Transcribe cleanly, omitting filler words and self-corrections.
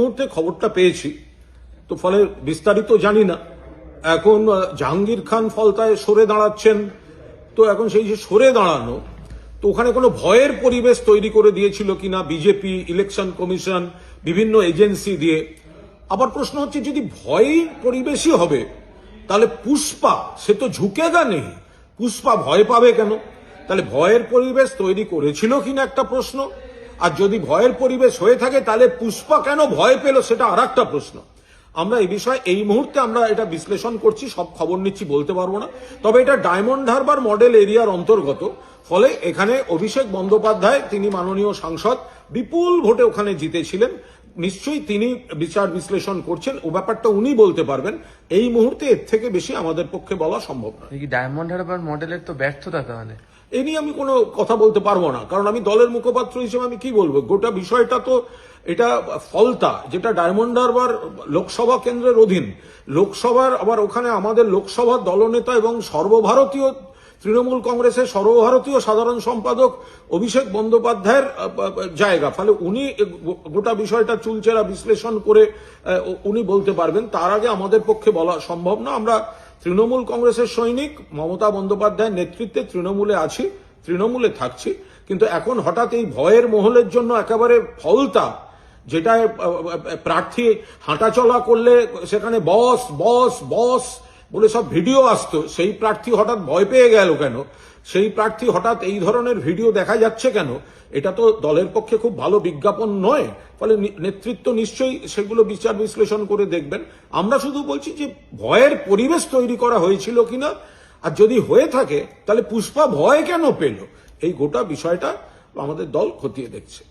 মুহূর্তে খবরটা পেয়েছি, তো ফলে বিস্তারিত জানি না। এখন জাহাঙ্গীর খান ফলতায় সরে দাঁড়াচ্ছেন, তো এখন সেই যে সরে দাঁড়ানো, তো ওখানে কোনো ভয়ের পরিবেশ তৈরি করে দিয়েছিল কিনা বিজেপি, ইলেকশন কমিশন, বিভিন্ন এজেন্সি দিয়ে। আবার প্রশ্ন হচ্ছে, যদি ভয়ের পরিবেশই হবে তাহলে পুষ্পা সে তো ঝুঁকেগা নেই, পুষ্পা ভয় পাবে কেন? তাহলে ভয়ের পরিবেশ তৈরি করেছিল কিনা একটা প্রশ্ন, আর যদি ভয়ের পরিবেশ হয়ে থাকে তাহলে পুষ্পা কেন ভয় পেল সেটা আর একটা প্রশ্ন। আমরা এই বিষয়ে এই মুহূর্তে আমরা এটা বিশ্লেষণ করছি, সব খবর নিচ্ছি বলতে পারবো না। তবে এটা ডায়মন্ড হারবার মডেল এরিয়ার অন্তর্গত, ফলে এখানে অভিষেক বন্দ্যোপাধ্যায়, তিনি মাননীয় সাংসদ, বিপুল ভোটে ওখানে জিতেছিলেন। নিশ্চয়ই তিনি বিচার বিশ্লেষণ করছেন, ও ব্যাপারটা উনি বলতে পারবেন। এই মুহূর্তে এর থেকে বেশি আমাদের পক্ষে বলা সম্ভব নয়। ডায়মন্ড হারবার মডেলের তো ব্যর্থতা তাহলে এ নিয়ে আমি কোনো কথা বলতে পারবো না, কারণ আমি দলের মুখপাত্র হিসেবে আমি কি বলবো। গোটা বিষয়টা তো এটা ফলতা, যেটা ডায়মন্ড হারবার লোকসভা কেন্দ্রের অধীন, লোকসভার আবার ওখানে আমাদের লোকসভার দলনেতা এবং সর্বভারতীয় তৃণমূল কংগ্রেসের সর্বভারতীয় সাধারণ সম্পাদক অভিষেক বন্দ্যোপাধ্যায়ের জায়গা। ফলে উনি গোটা বিষয়টা চুলচেরা বিশ্লেষণ করে উনি বলতে পারবেন, তার আগে আমাদের পক্ষে বলা সম্ভব না। আমরা তৃণমূল কংগ্রেসের সৈনিক, মমতা বন্দ্যোপাধ্যায়ের নেতৃত্বে তৃণমূলে আছি, তৃণমূলে থাকছি, কিন্তু এখন হঠাৎ এই ভয়ের মহলের জন্য একেবারে ফলতা, যেটা প্রার্থী হাঁটাচলা করলে সেখানে বস বস বস বলে সব ভিডিও আসতো, সেই প্রার্থী হঠাৎ ভয় পেয়ে গেল কেন? সেই প্রার্থী হঠাৎ এই ধরনের ভিডিও দেখা যাচ্ছে কেন? এটা তো দলের পক্ষে খুব ভালো বিজ্ঞাপন নয়। ফলে নেতৃত্ব নিশ্চয়ই সেগুলো বিচার বিশ্লেষণ করে দেখবেন। আমরা শুধু বলছি যে ভয়ের পরিবেশ তৈরি করা হয়েছিল কিনা, আর যদি হয়ে থাকে তাহলে পুষ্পা ভয় কেন পেল, এই গোটা বিষয়টা আমাদের দল খতিয়ে দেখছে।